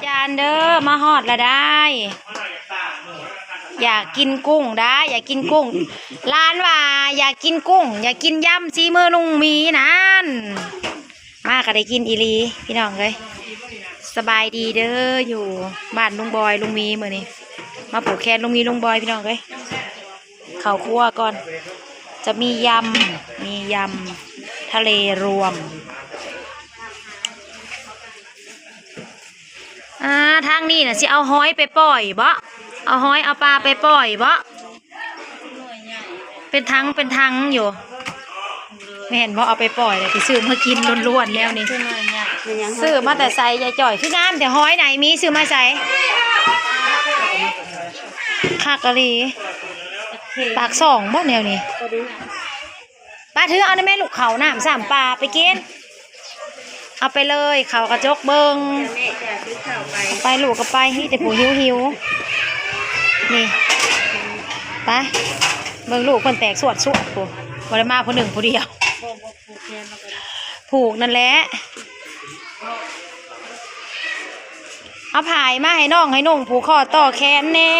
จานเด้อมาฮอดละได้ อยากกินกุ้งได้อยากกินกุ้งร้านว่าอยากกินกุ้งอยากกินยำซีมือลุงมีนั่นมาก็ได้กินอีลีพี่น้องเลยสบายดีเด้ออยู่บ้านลุงบอยลุงมีมื้อนี้มาผูกแขนลุงมีลุงบอยพี่น้องเลยเข้าครัวก่อนจะมียำทะเลรวมทางนี้น่ะสิเอาหอยไปปล่อยบ่เอาหอยเอาปลาไปปล่อยบ่เป็นทั้งอยู่ไม่เห็นบ่เอาไปปล่อยเลยที่ซื้อมากินล้วนๆแล้วนี่ซื้อมาแต่ใส่ยายจ่อยคืองามแต่หอยไหนมีซื้อมาใส่คากะลีปากสองบ่แนวนี้ปลาถือเอาได้ไหมลูกเขาน้ำ3ปลาไปกินเอาไปเลยเขากระจกเบิงไปลูกก็ไปฮิแต่ผู้หิวนี่ไปเบิงลูกคนแตกสวดกูวันละมาคนหนึ่งผู้เดียวผูกนั่นแหละเอาผายมาให้น้องให้นุ่งผูกคอต่อแขนแน่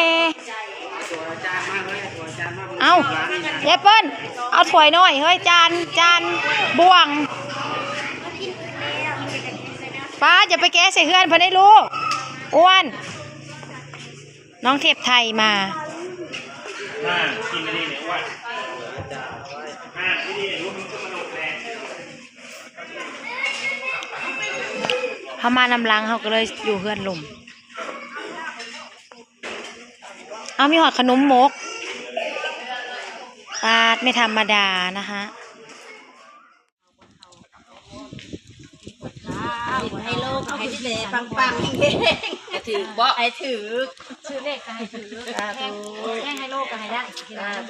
เอาเย้เปิ้ลเอาถ้วยน้อยเฮ้ยจานบ่วงป้าจะไปแก้ใส่เฮือนพอได้ลูกอ้วนน้องเทพไทยมาเขามานำลังเขาก็เลยอยู่เฮือนหลุมเอามีหอดขนมมกปาดไม่ธรรมดานะคะให้โลกให้ที่เลปังๆเองให้ถือบ่ให้ถือชื่อเลขก็ให้ถือแค่ให้โลกก็ให้ได้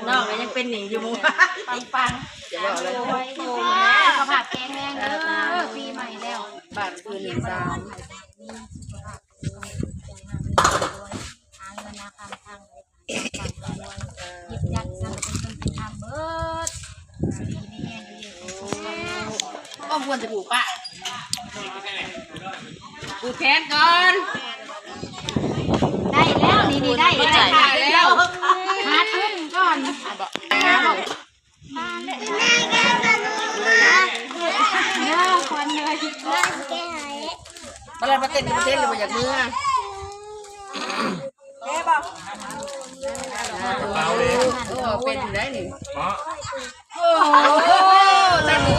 นอกก็ยังเป็นหนีอยู่มั้งปังๆจะบอกเลยโอ้ยเขาผัดแกงแรงเด้อปีใหม่แล้วบาทคืน1 3หาเงินนาคำทางไหนหยิบยัดทำเป็นเงินเป็นทำเบิดดีนี่แง่ดีก็ควรจะถูกปะกูแทนก่อนได้แล้วนี่ได้แล้วหาขึ้นก่อนคนเลยมาเลยมาเต้นมาเต้นเลยมาจากมือเอ๊ะบอกเป็นได้หนิโอ้เต้น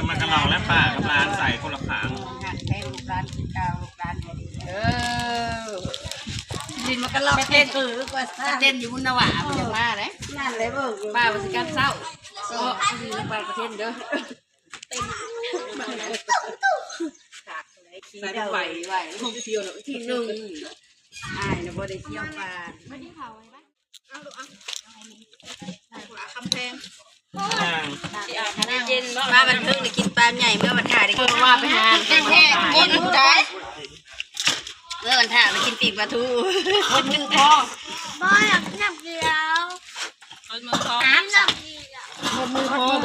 มันกระลองและป่ากับร้านใส่คนละขางร้านเก่าร้านดินมันก็ลอกเต้นเต้นอยู่บนนวะมันจะมาเลยนั่นเลยเบิ่งป้ามันสิการเศร้าก็ดีไปประเทศเด้อใส่ไหวลงเที่ยวที่หนึ่งอ้ายนะบ่ได้เที่ยวปลาไม่ได้เผาไงบ้างเอาลูกเอาคำแพงมาบันเทิงได้กินปลาใหญ่เมื่อวันถ่ายได้กินว่าไปหาแห้งกินได้เมื่อวันถ่ายได้กินปีกปลาทูคนมือพอบ่อยากน้ำเกลือคนมือพอน้ำเกลือ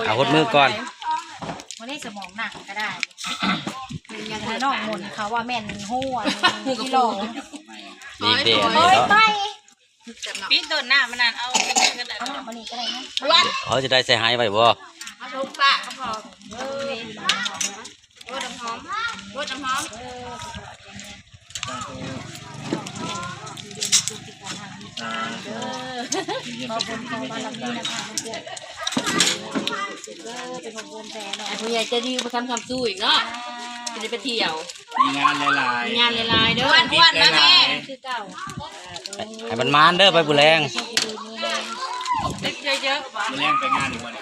เอาคนมือก่อนวันนี้สมองหนักก็ได้ยังไงน้องมนเขาว่าแม่นหัวที่หลงนี่เด็กไปปีนต้นหน้ามันนานเอากันได้เอามันนี่ก็ได้นะเขาจะได้ใส่หายไว้บ่เอาทุกปะก็พอโอ้น้ำหอมโอ้น้ำหอมขอบคุณของบารมีนะคะเป็นของบุญแต่เนาะผู้ใหญ่จะดีไปทำคำสู้อีกเนาะจะได้ไปเที่ยวงานหลายเด้อวันนะแม่คือเก่าให้มันมานเด้อไปบุแรงเยอะๆแรงไปงานอีกวัน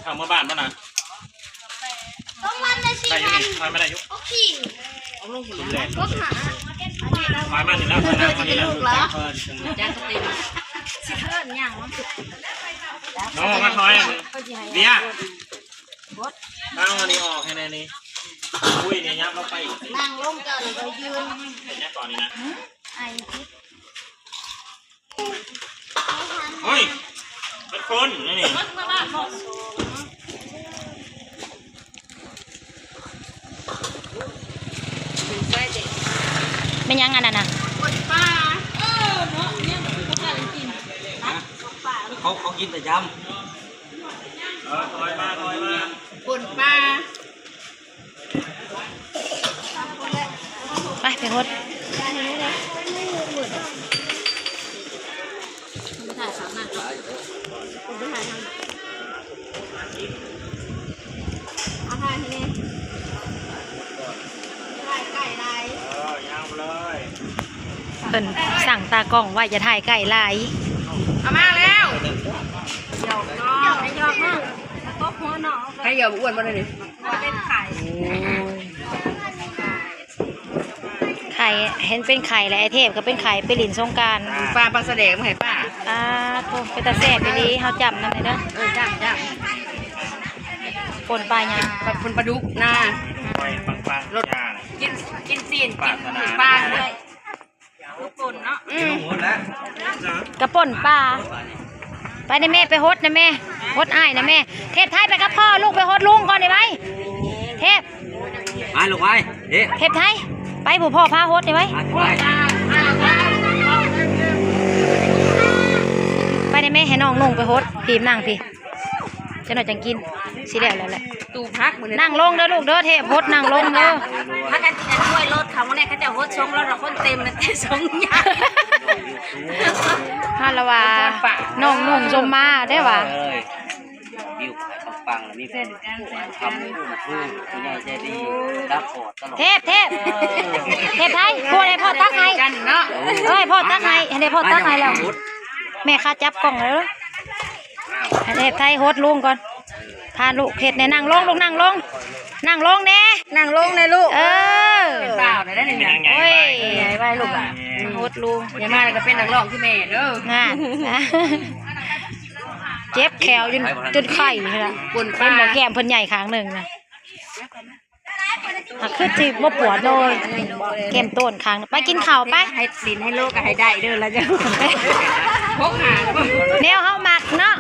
ทำเมื่อบ้านป่ะนะได้ยุคไม่ได้ยุคเอาลงหุ่นแรงมาบ้านนี่แล้วมานี่แล้วจ้าสติสิเพิ่นอย่างน้องมาคอยเบี้ยนั่งอันนี้ออกให้ในนี้อุ้ยเนี่ยยับเราไปนั่งลงกันเลยยืนเนี่ยก่อนนี่นะไอ้ทิศเฮ้ย มันคนนี่นี่ ไม่ยังอันนั้นน่ะ เขากินแต่ย ถอยมา ปุ่นปลา ไปไปฮด ถ่ายสามหน้าปุ่นไปถ่ายทางเอาถ่ายทีนี้ถ่ายไก่ไร ยาวเลย เพิ่นสั่งตากล้องว่าจะถ่ายไก่ลาย เอามาแล้วหยอกน้องหยอกน้องก็หัวน้องใครหยอกอ้วนมาเลยนี่เป็นไข่ ไข่เห็นเป็นไข่และไอเทพก็เป็นไข่ไปหลินสงกราร ปลาแสดงมาให้ป้า โทษเป็นตาแซ่บดีๆเฮาจำนำเลยเด้อ จ้า ป่นปลายัง คนปลาดุกหน้า ไปปังรถ กินซีนกินปลาด้วยลูกปุ่นเนาะ ำหมดแล้ว กระป่นปลาไปนะแม่ไปฮดนะแม่ฮดอ้ายนะแม่เทพไทยไปกับพ่อลูกไปฮดลุงก่อนได้ไหมเทพ ไปลูกไปเด็ก เทพไทยไปผู้พ่อพาฮดได้ไหม ไป ไปนะแม่ให้น้องนุ่งไปฮดพีมนั่งพี่จะหน่อยจังกินสิแล้วแหละ ตูพักเหมือน นั่งลงเด้อลูกเด้อเทพฮดนั่งลงเด้อ ถ้ากันจะช่วยรถเขาเนี่ยเขาจะฮดชงแล้วเราคนเต็มเลยแต่ชงยาก ฮาละว่าน้องนุ่งชมมาได้ว่า เลยวิวขายปังๆแล้วมีคนทำผู้ที่ใหญ่ใจดีรับโปรดตลอด เทพเทพไทยพูดให้พ่อตักให้ กันเนาะ เอ้ยพ่อตักให้ให้พ่อตักให้แล้วแม่ข้าจับกล่องแล้วให้เทพไทยฮดลุงก่อนพาลูกเฮ็ดเนี่ยนั่งลงลูกนั่งลงแน่ นั่งลงเลยลูก เออ เป็นเปล่าได้ได้หนึ่งอย่าง โอ้ย ใหญ่ไปลูกอ่ะ ฮดลุง อย่ามาเลยก็เป็นนักร้องที่แม่เด้อง านเจ็บแขวจนไข่เลยล่ะ ปุ่นป เพิ่ ลาน บอกแก้มเพิ่นใหญ่ข้างหนึ่งนะคือจีบบ่ปวดเลยแก้มต้นข้างไปกินข้าวไป ให้สินให้ลูกก็ให้ได้เด้อแล้วจะพกหา แนวเฮามักเนาะ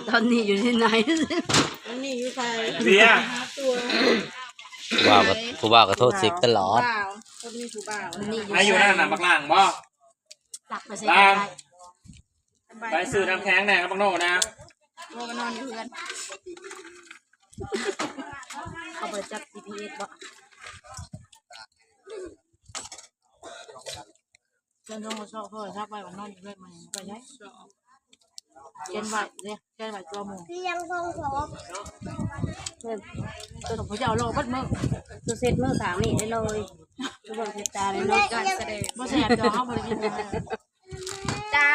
ตอนนี้อยู่ที่ไหนตอนนี้อยู่ใคร เบียร์ ผู้บ่าวก็โทษสิตลอด คนนี้ถูกเปล่านี่ ไอ้อยู่นั่นน่ะบักล่างบ่ หลักไปใส่ ล่างไปซื้อน้ำแข็งแน่ครับบักโน่นะ โลกนอนอยู่เพื่อนเขาเปิดจับ GPS บ่เจ้าต้องมาชอบพ่อชอบไปวันนอนอยู่ด้วยมันไปใช่เจนไหวเนี่ยเจนไหวตัวหมูที่ยังทรงผมตัวของพระเจ้าโลบัดมือตัวเสร็จมือสามนี่ได้เลยตัวบนติดตาเลยเนาะการแสดงบ่แสบจอเขาบริกินจ้า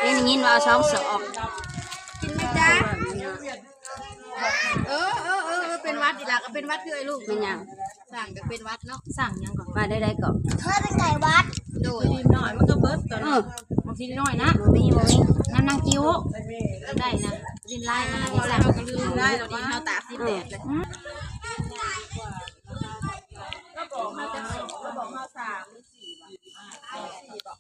เอ็นยินว่าช่องสอบกินไหมจ้าเป็นวัดอีหลักก็เป็นวัดคือไอ้ลูกเป็นยังสั่งก็เป็นวัดเนาะสั่งยังก่อนมาได้ก่อนเธอเป็นไก่วัดโดยดีหน่อยมันก็เบิร์ตตอนนี้บางทีน้อยนะมีนั่นนางกิ้วได้นะดินไล่นะดินไล่ก็ลืมได้เราดินเท้าตากที่แดดเลยก็บอกมาจะก็บอกมา3 หรือ 4 บอก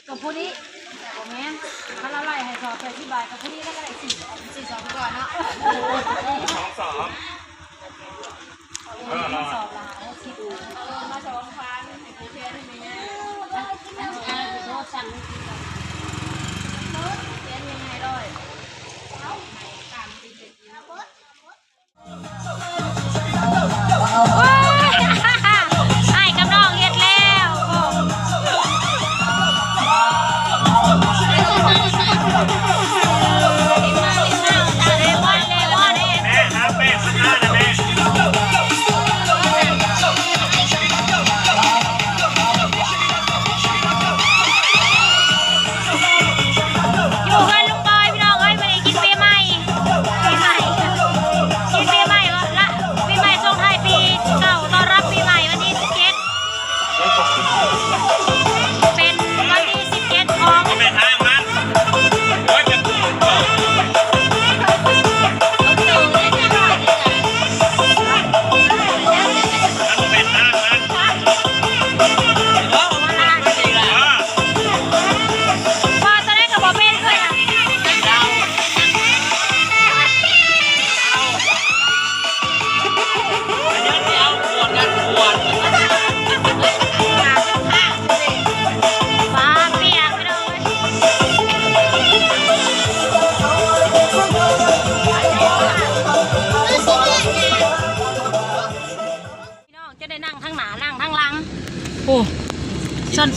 กับผู้นี้ผมแม่ถ้าเราไล่ให้สอบไปที่บ่ายกับผู้นี้ก็ได้4 สอบก่อนเนาะ สอบรอ สอบละที่ดูมา2 ครั้งให้ผู้แทนให้แม่โทษสั่งเรียนยังไงด้วยโอ้ยไอ้กับน้องเฮ็ดแล้วเลมอนเอง แม่น้ำแป้งสักหน้านะแม่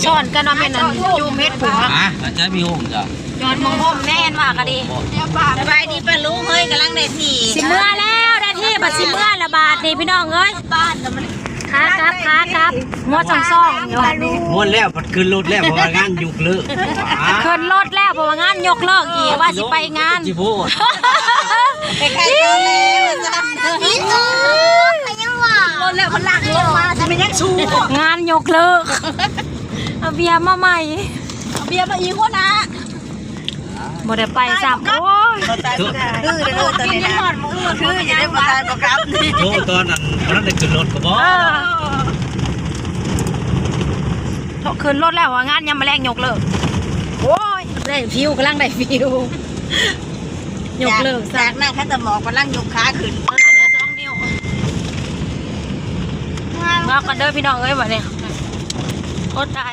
ซ่อนๆกันว่าแม่นอันจูเม็ดผัว อาจารย์มีห้องจ้ะ ย้อนมองห่มแน่นว่าก็ดี สบายดีป้าลุงเฮ้ยกำลังได้ที่ สิเมื่อแล้วได้ที่บัดสิเมื่อละบาทนี่พี่น้องเอ้ย บ้านแต่มัน ครับงวดซ่องๆอยู่ ม้วนแล้วพัดขึ้นรถแล้วเพราะว่างานยุกเลิก ขึ้นรถแล้วเพราะว่างานยกเลิกอีกว่าสิไปงาน จิโบ้ ไปใครก็แล้วพี่ตูนยังว่ารถแล้วมันลากรถมาจะเป็นยังชู งานยกเลิกเอาเบียร์มาใหม่ เบียร์มาอีกคนนะ บ่ได้ไปซ้ำโอ้ย คือเด้อตอนนี้นะคืออย่าได้มาตายประกับนี่ โทษตอนนั้นนั้นได้ขึ้นรถก็บ่ ขึ้นรถแล้วว่างานยังมาแรงยกเลิกโอ้ยได้ฟิวกำลังได้ฟิวยกเลิก จากนั่งแค่แต่หมอกกำลังยกขาขึ้น 2 นิ้วมากันเด้อพี่น้องเอ้ยบัดนี้โคตรตาย